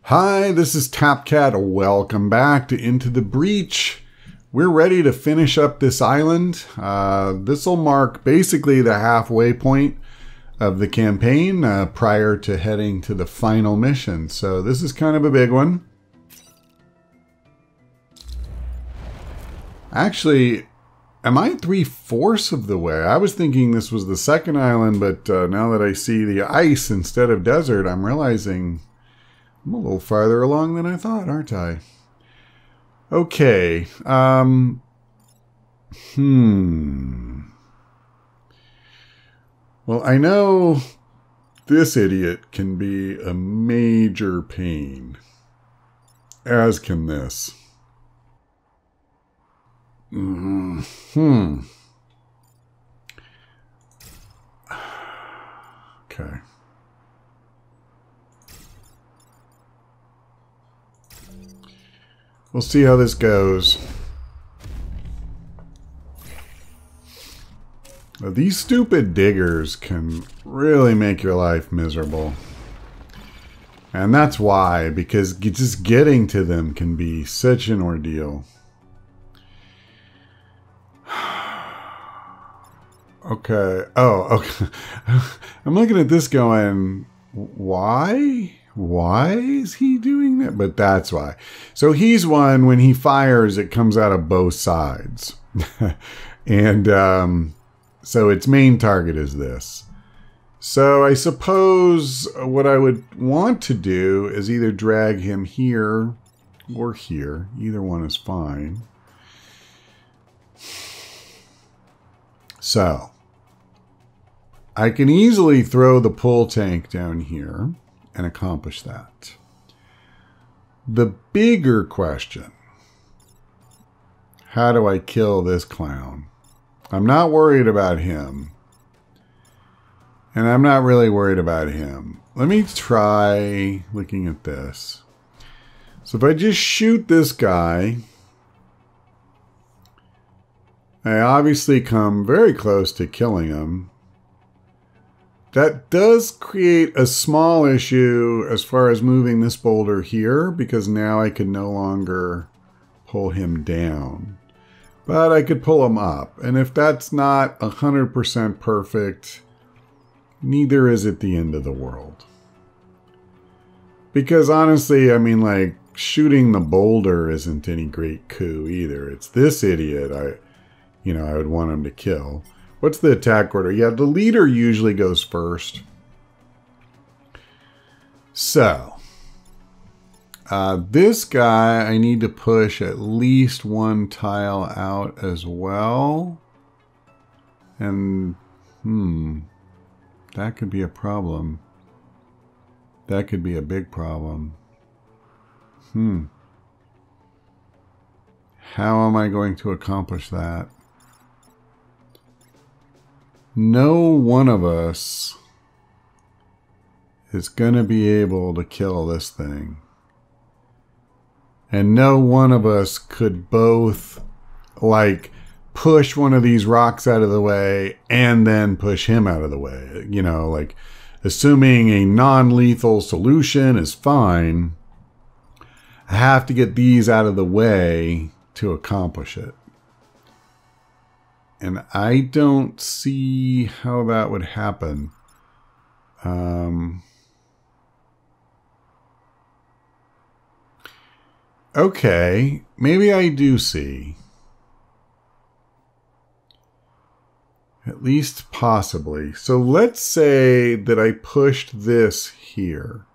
Hi, this is Tapcat. Welcome back to Into the Breach. We're ready to finish up this island. This will mark basically the halfway point of the campaign prior to heading to the final mission. So this is kind of a big one. Actually, am I 3/4 of the way? I was thinking this was the second island, but now that I see the ice instead of desert, I'm realizing I'm a little farther along than I thought, aren't I? Okay. Well, I know this idiot can be a major pain, as can this. Okay. We'll see how this goes. These stupid diggers can really make your life miserable. And that's why, because just getting to them can be such an ordeal. Okay. Oh, okay. I'm looking at this going, why? Why is he doing that? But that's why. So he's one, when he fires, it comes out of both sides. And so its main target is this. So I suppose what I would want to do is either drag him here or here. Either one is fine. So I can easily throw the pull tank down here and accomplish that. The bigger question, how do I kill this clown? I'm not worried about him. And I'm not really worried about him. Let me try looking at this. So if I just shoot this guy, I obviously come very close to killing him. That does create a small issue as far as moving this boulder here, because now I can no longer pull him down. But I could pull him up. And if that's not 100% perfect, neither is it the end of the world. Because honestly, I mean, like, shooting the boulder isn't any great coup either. It's this idiot I would want him to kill. What's the attack order? Yeah, the leader usually goes first. So, this guy, I need to push at least one tile out as well. And, that could be a problem. That could be a big problem. How am I going to accomplish that? No one of us is going to be able to kill this thing. And no one of us could both, like, push one of these rocks out of the way and then push him out of the way. You know, like, assuming a non-lethal solution is fine, I have to get these out of the way to accomplish it. And I don't see how that would happen. Okay, maybe I do see. At least possibly. So let's say that I pushed this here.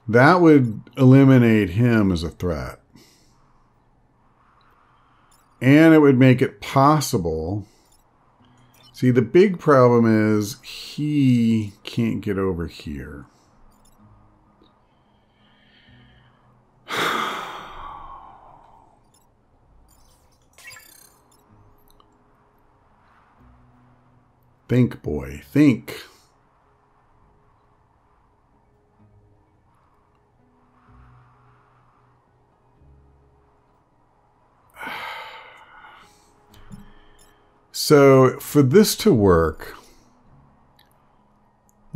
That would eliminate him as a threat. And it would make it possible. See, the big problem is he can't get over here. Think, boy, think. So for this to work,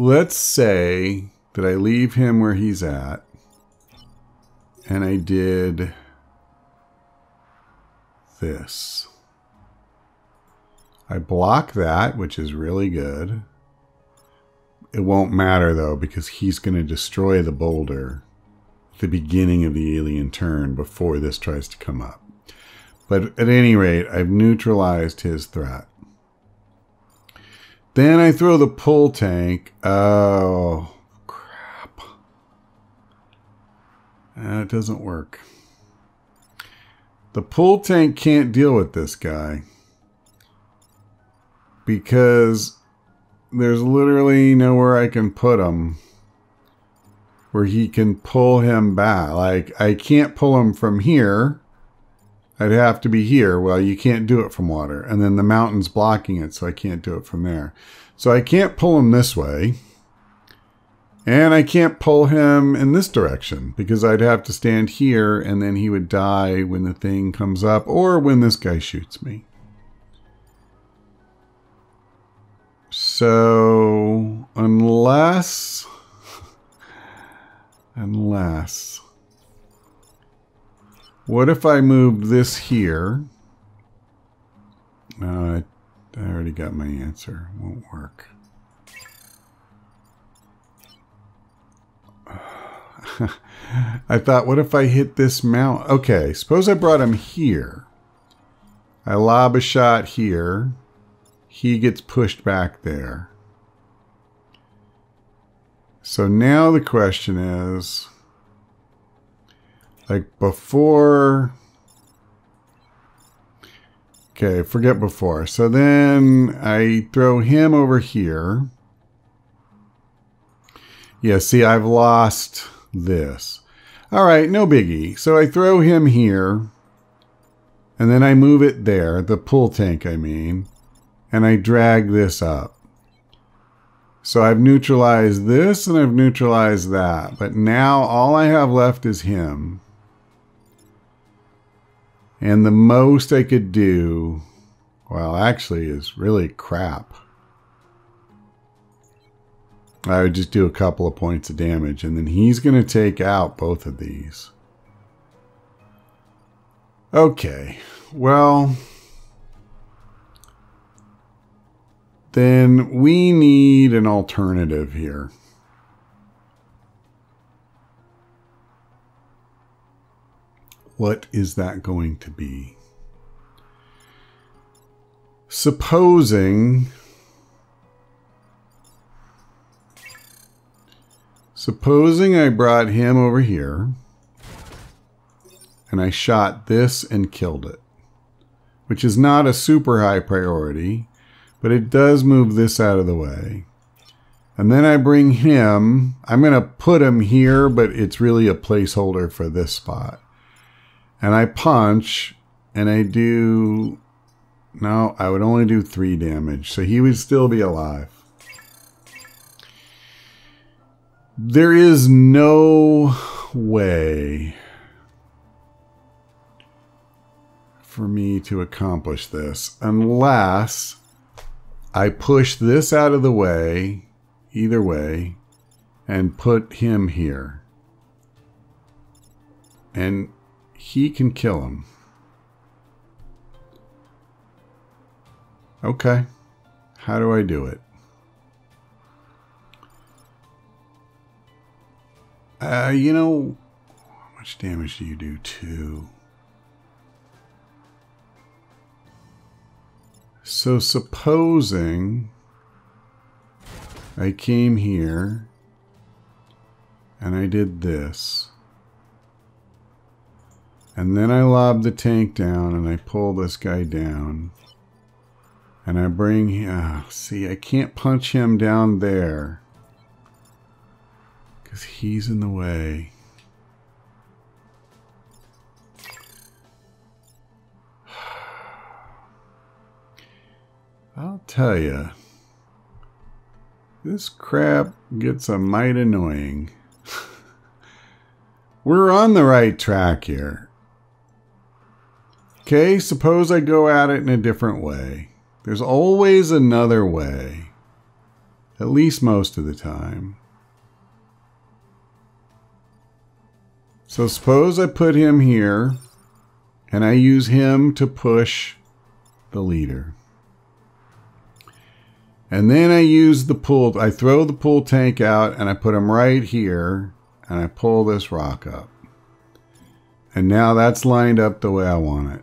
let's say that I leave him where he's at. And I did this. I block that, which is really good. It won't matter, though, because he's going to destroy the boulder at the beginning of the alien turn before this tries to come up. But at any rate, I've neutralized his threat. Then I throw the pull tank. Oh, crap. It doesn't work. The pull tank can't deal with this guy. Because there's literally nowhere I can put him where he can pull him back. Like, I can't pull him from here. I'd have to be here. Well, you can't do it from water. And then the mountain's blocking it, so I can't do it from there. So I can't pull him this way. And I can't pull him in this direction because I'd have to stand here and then he would die when the thing comes up or when this guy shoots me. So, unless, what if I moved this here? I already got my answer. Won't work. I thought, what if I hit this mount? Okay, suppose I brought him here. I lob a shot here. He gets pushed back there. So now the question is, like before, okay, forget before. So then I throw him over here. Yeah, see, I've lost this. All right, no biggie. So I throw him here, and then I move it there, the pull tank, I mean. And I drag this up. So I've neutralized this and I've neutralized that. But now all I have left is him. And the most I could do, well, actually is really crap. I would just do a couple of points of damage. And then he's going to take out both of these. Okay. Well, then we need an alternative here. What is that going to be? Supposing I brought him over here and I shot this and killed it, which is not a super high priority. But it does move this out of the way. And then I bring him. I'm going to put him here, but it's really a placeholder for this spot. And I punch, and I do... No, I would only do 3 damage, so he would still be alive. There is no way for me to accomplish this unless I push this out of the way, either way, and put him here. And he can kill him. Okay. How do I do it? You know, how much damage do you do? 2. So supposing I came here and I did this, and then I lob the tank down and I pull this guy down and I bring, see, I can't punch him down there because he's in the way. I'll tell you, this crap gets a mite annoying. We're on the right track here. Okay, suppose I go at it in a different way. There's always another way At least most of the time. So suppose I put him here and I use him to push the leader. And then I use the pull, I throw the pull tank out and I put him right here and I pull this rock up. And now that's lined up the way I want it.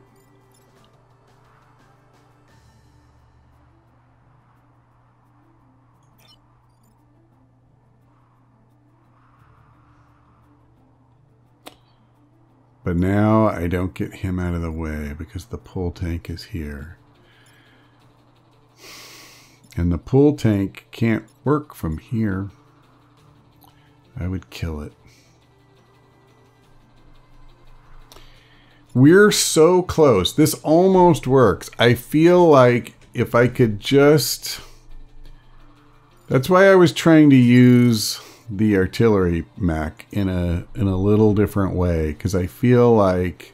But now I don't get him out of the way because the pull tank is here. And the pull tank can't work from here. I would kill it. We're so close. This almost works. I feel like if I could just... That's why I was trying to use the artillery mech in a little different way, because I feel like,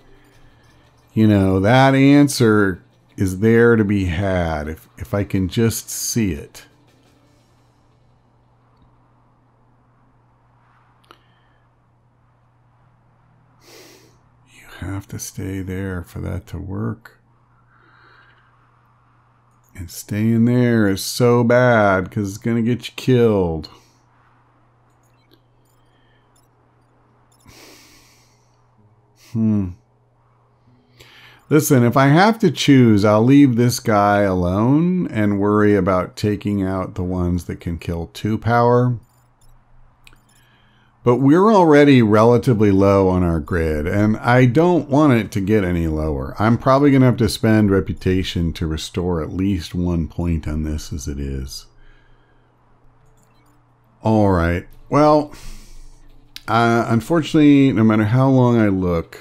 you know, that answer is there to be had if I can just see it. You have to stay there for that to work. And staying there is so bad because it's going to get you killed. Listen, if I have to choose, I'll leave this guy alone and worry about taking out the ones that can kill 2 power. But we're already relatively low on our grid, and I don't want it to get any lower. I'm probably going to have to spend reputation to restore at least 1 point on this as it is. All right. Well... unfortunately, no matter how long I look,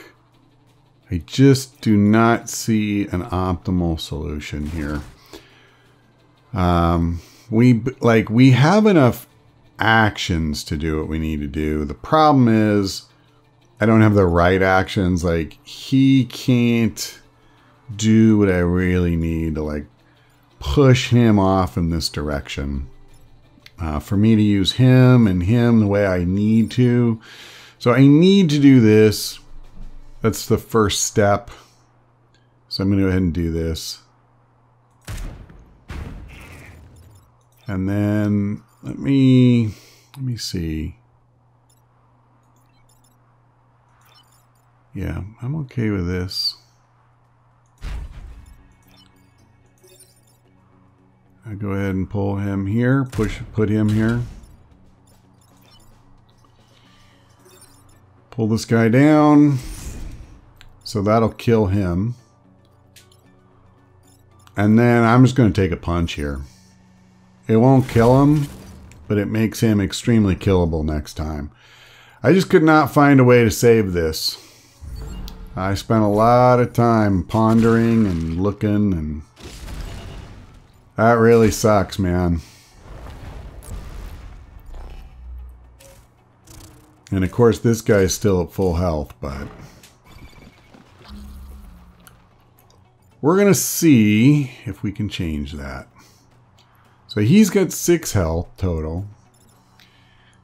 I just do not see an optimal solution here. We have enough actions to do what we need to do. The problem is I don't have the right actions. Like, he can't do what I really need to, like, push him off in this direction. For me to use him and him the way I need to. So I need to do this. That's the first step. So I'm going to go ahead and do this. And then let me see. Yeah, I'm okay with this. I go ahead and pull him here, put him here. Pull this guy down. So that'll kill him. And then I'm just going to take a punch here. It won't kill him, but it makes him extremely killable next time. I just could not find a way to save this. I spent a lot of time pondering and looking, and that really sucks, man. And of course this guy's still at full health, but we're going to see if we can change that. So he's got 6 health total.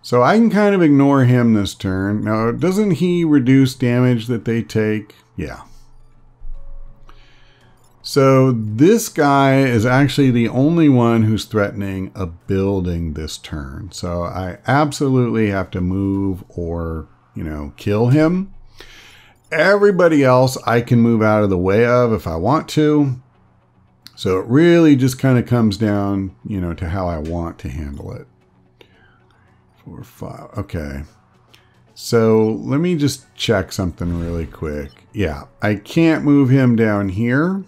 So I can kind of ignore him this turn. Now, doesn't he reduce damage that they take? Yeah. So this guy is actually the only one who's threatening a building this turn. So I absolutely have to move or, you know, kill him. Everybody else I can move out of the way of if I want to. So it really just kind of comes down, you know, to how I want to handle it. 4, 5. Okay. So let me just check something really quick. Yeah, I can't move him down here.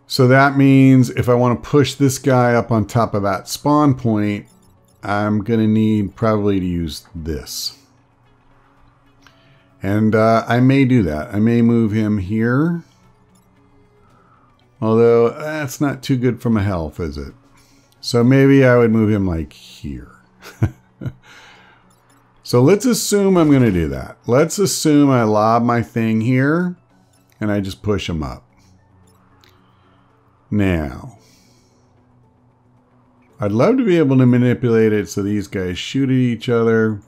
So that means if I want to push this guy up on top of that spawn point, I'm going to need probably to use this. And I may do that. I may move him here. Although that's not too good for my health, is it? So maybe I would move him like here. So let's assume I'm going to do that. Let's assume I lob my thing here and I just push him up. Now, I'd love to be able to manipulate it so these guys shoot at each other.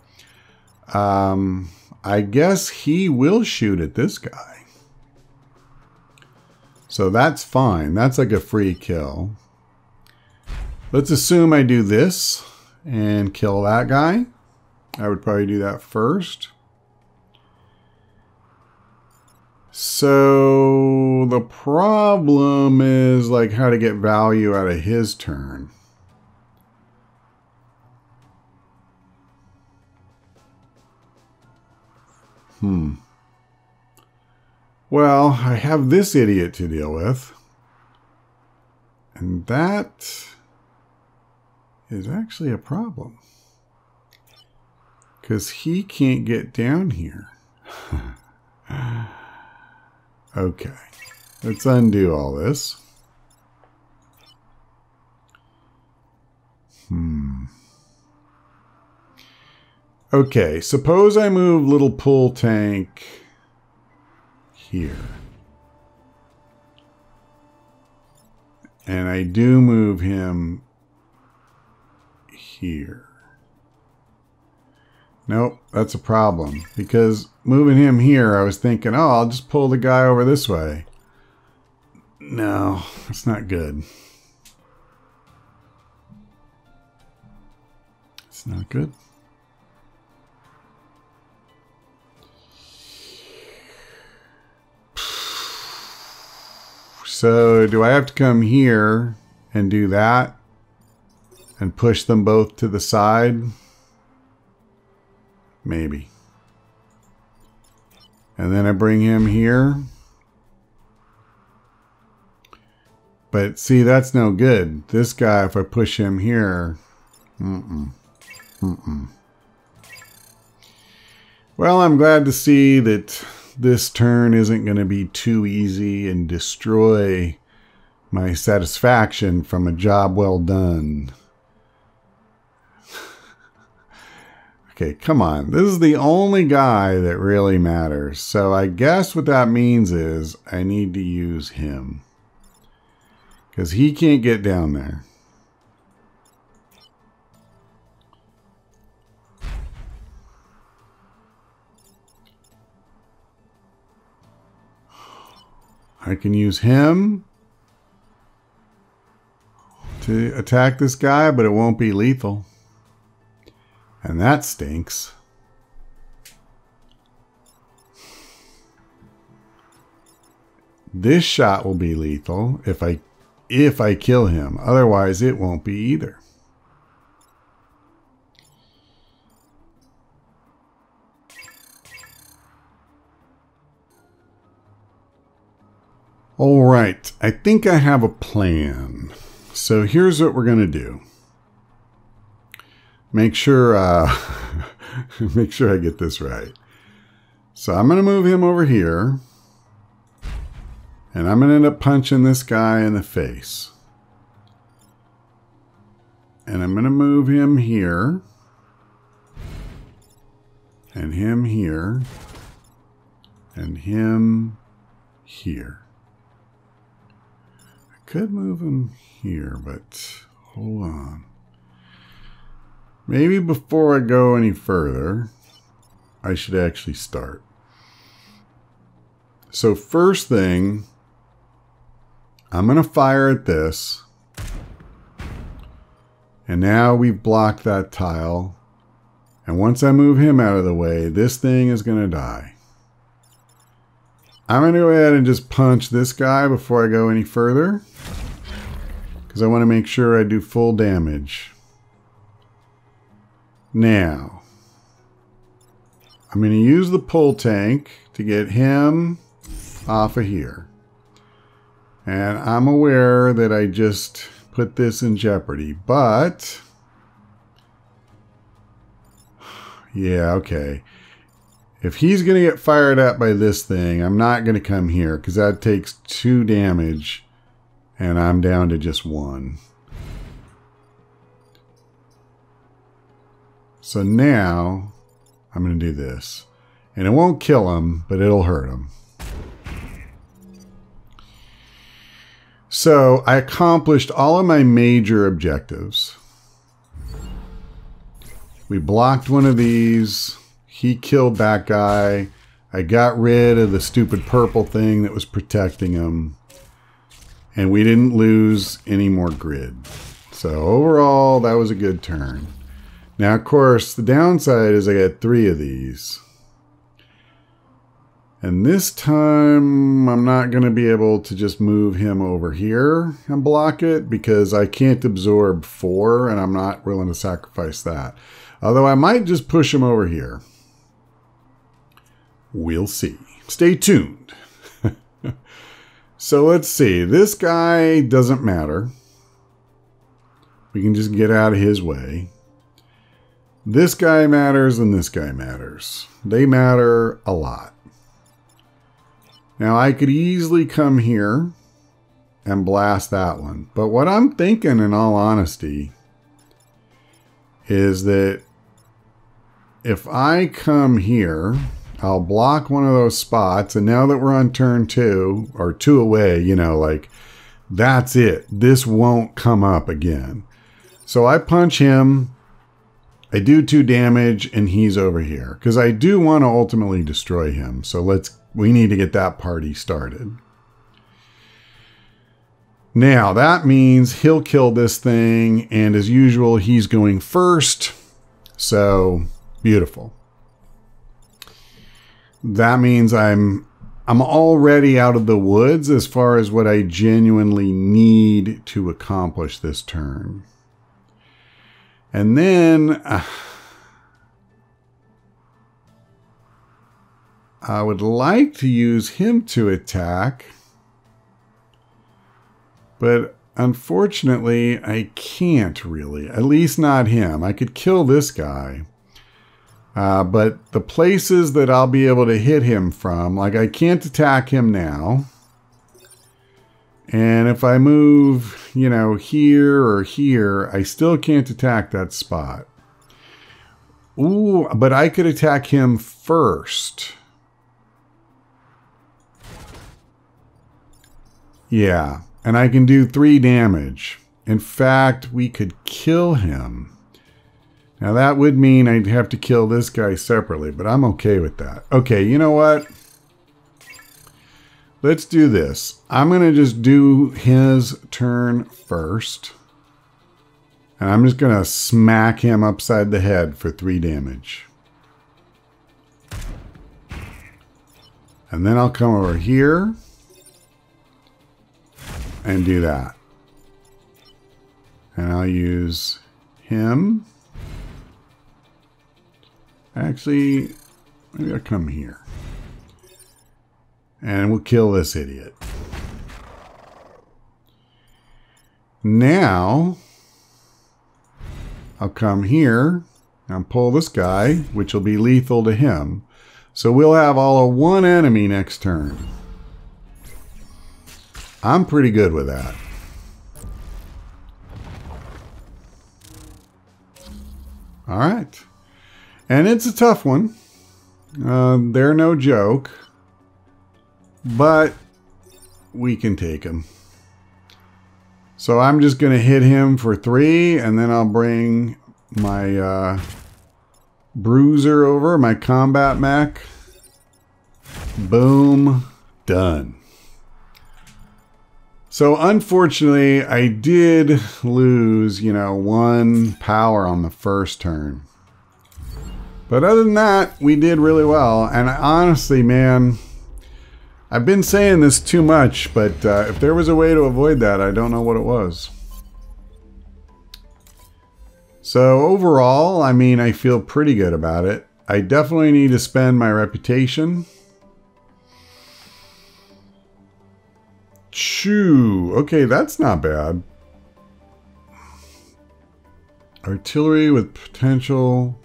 I guess he will shoot at this guy. So that's fine. That's like a free kill. Let's assume I do this and kill that guy. I would probably do that first. So the problem is like how to get value out of his turn. Well, I have this idiot to deal with. And that is actually a problem. Because he can't get down here. Okay. Let's undo all this. Okay, suppose I move little pull tank here. And I do move him here. Nope, that's a problem. Because moving him here, I was thinking, oh, I'll just pull the guy over this way. No, that's not good. It's not good. So do I have to come here and do that and push them both to the side? Maybe. And then I bring him here. But see, that's no good. This guy, if I push him here, Well, I'm glad to see that this turn isn't going to be too easy and destroy my satisfaction from a job well done. Okay, come on. This is the only guy that really matters. So I guess what that means is I need to use him. Because he can't get down there. I can use him to attack this guy, but it won't be lethal. And that stinks. This shot will be lethal if I kill him. Otherwise, it won't be either. All right, I think I have a plan. So here's what we're going to do. Make sure make sure I get this right. So I'm going to move him over here. And I'm going to end up punching this guy in the face. And I'm going to move him here. And him here. And him here. I could move him here, but hold on. Maybe before I go any further, I should actually start. So first thing, I'm going to fire at this. And now we've blocked that tile. And once I move him out of the way, this thing is going to die. I'm going to go ahead and just punch this guy before I go any further. Because I want to make sure I do full damage. Now, I'm going to use the pull tank to get him off of here. And I'm aware that I just put this in jeopardy, but yeah, okay. If he's going to get fired at by this thing, I'm not going to come here because that takes 2 damage and I'm down to just 1. So now I'm going to do this. And it won't kill him, but it'll hurt him. So I accomplished all of my major objectives. We blocked one of these. He killed that guy. I got rid of the stupid purple thing that was protecting him. And we didn't lose any more grid. So overall, that was a good turn. Now, of course, the downside is I got 3 of these. And this time, I'm not going to be able to just move him over here and block it because I can't absorb 4, and I'm not willing to sacrifice that. Although I might just push him over here. We'll see. Stay tuned. So let's see. This guy doesn't matter. We can just get out of his way. This guy matters and this guy matters. They matter a lot. Now I could easily come here and blast that one. But what I'm thinking, in all honesty, is that if I come here, I'll block one of those spots. And now that we're on turn 2, or 2 away, you know, like, that's it. This won't come up again. So I punch him. I do 2 damage, and he's over here. Because I do want to ultimately destroy him. So we need to get that party started. Now, that means he'll kill this thing. And as usual, he's going first. So, beautiful. That means I'm already out of the woods as far as what I genuinely need to accomplish this turn. And then I would like to use him to attack, but unfortunately I can't really, at least not him. I could kill this guy. But the places that I'll be able to hit him from, like I can't attack him now. And if I move, you know, here or here, I still can't attack that spot. Ooh, but I could attack him first. Yeah, and I can do 3 damage. In fact, we could kill him. Now that would mean I'd have to kill this guy separately, but I'm okay with that. Okay, you know what? Let's do this. I'm going to just do his turn first. And I'm just going to smack him upside the head for 3 damage. And then I'll come over here and do that. And I'll use him. Actually, maybe I'll come here. And we'll kill this idiot. Now, I'll come here and pull this guy, which will be lethal to him. So we'll have all of 1 enemy next turn. I'm pretty good with that. All right. And it's a tough one. They're no joke. But we can take him. So I'm just going to hit him for 3. And then I'll bring my bruiser over. My combat mech. Boom. Done. So unfortunately, I did lose, you know, 1 power on the first turn. But other than that, we did really well. And honestly, man, I've been saying this too much, but if there was a way to avoid that, I don't know what it was. So overall, I mean, I feel pretty good about it. I definitely need to spend my reputation. Choo. Okay, that's not bad. Artillery with potential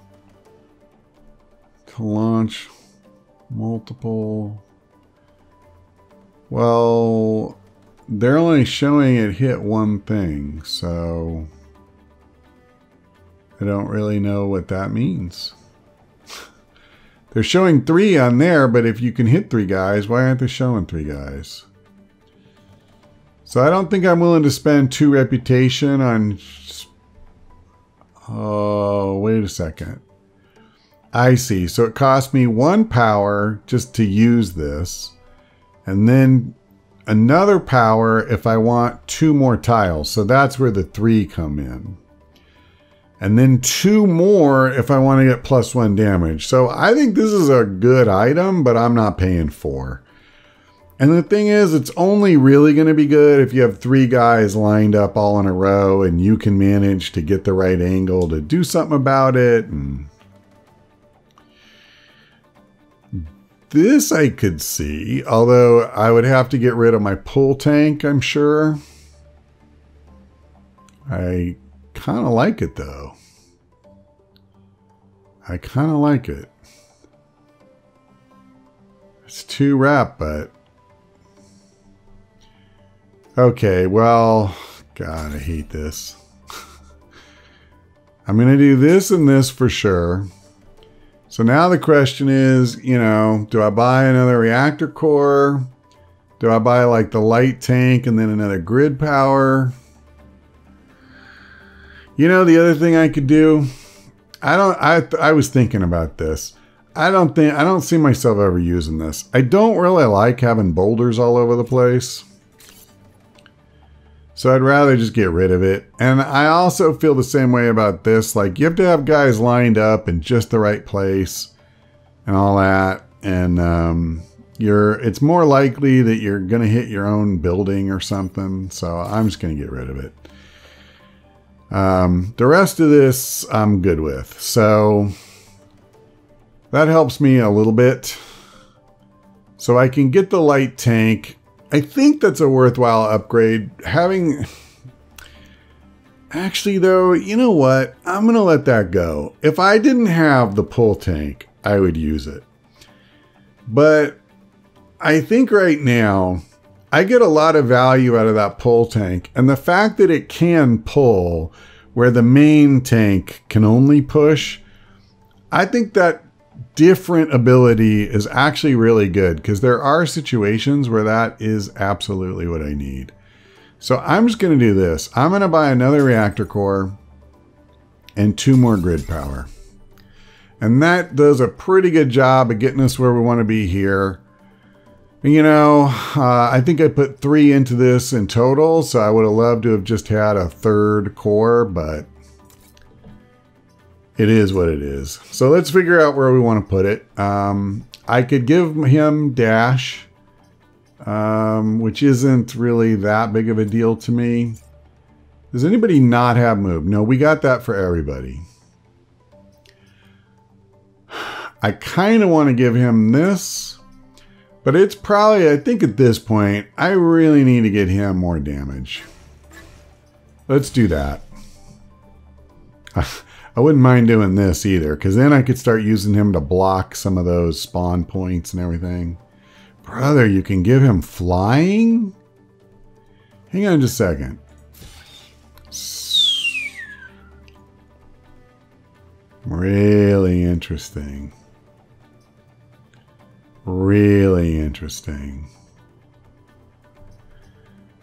to launch multiple. Well, they're only showing it hit 1 thing, so I don't really know what that means. They're showing 3 on there, but if you can hit 3 guys, why aren't they showing 3 guys? So I don't think I'm willing to spend 2 reputation on Oh, wait a second. I see. So it cost me 1 power just to use this. And then another power if I want 2 more tiles. So that's where the 3 come in. And then 2 more if I want to get +1 damage. So I think this is a good item, but I'm not paying 4. And the thing is, it's only really going to be good if you have 3 guys lined up all in a row and you can manage to get the right angle to do something about it. And this I could see, although I would have to get rid of my pull tank, I'm sure. I kind of like it though. I kind of like it. It's 2 rep, but okay, well, God, I hate this. I'm going to do this and this for sure. So now the question is, you know, do I buy another reactor core? Do I buy like the light tank and then another grid power? You know, the other thing I could do, I was thinking about this. I don't see myself ever using this. I don't really like having boulders all over the place. So I'd rather just get rid of it. And I also feel the same way about this. Like, you have to have guys lined up in just the right place and all that. And it's more likely that you're going to hit your own building or something. So I'm just going to get rid of it. The rest of this I'm good with. So that helps me a little bit. So I can get the light tank. I think that's a worthwhile upgrade. Actually though, you know what? I'm going to let that go. If I didn't have the pull tank, I would use it. But I think right now, I get a lot of value out of that pull tank. And the fact that it can pull where the main tank can only push, I think that different ability is actually really good, because there are situations where that is absolutely what I need. So I'm just going to do this. I'm going to buy another reactor core and 2 more grid power. And that does a pretty good job of getting us where we want to be here. You know, I think I put 3 into this in total, so I would have loved to have just had a 3rd core, but it is what it is. So let's figure out where we want to put it. I could give him dash, which isn't really that big of a deal to me. Does anybody not have move? No, we got that for everybody. I kind of want to give him this, but it's probably, I think at this point, I really need to get him more damage. Let's do that. I wouldn't mind doing this either, because then I could start using him to block some of those spawn points and everything. Brother, you can give him flying? Hang on just a second. Really interesting. Really interesting.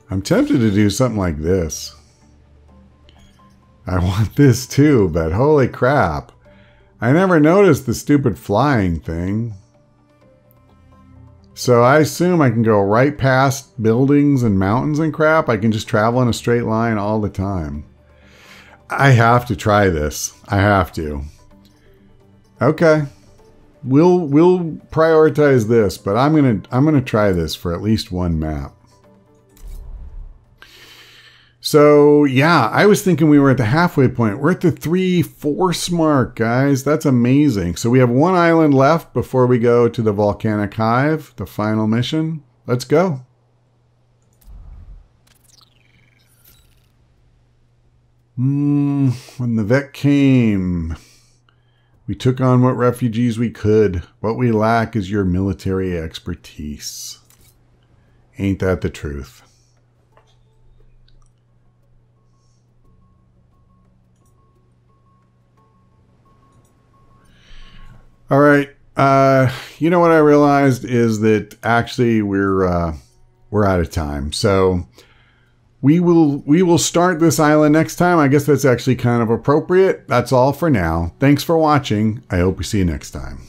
I'm tempted to do something like this. I want this too, but holy crap. I never noticed the stupid flying thing. So I assume I can go right past buildings and mountains and crap. I can just travel in a straight line all the time. I have to try this. I have to. Okay. We'll prioritize this, but I'm gonna try this for at least one map. So yeah, I was thinking we were at the halfway point. We're at the 3 force mark, guys. That's amazing. So we have 1 island left before we go to the volcanic hive, the final mission. Let's go. When the vet came, we took on what refugees we could. What we lack is your military expertise. Ain't that the truth? All right. You know what I realized is that actually we're out of time. So We will start this island next time. I guess that's actually kind of appropriate. That's all for now. Thanks for watching. I hope we see you next time.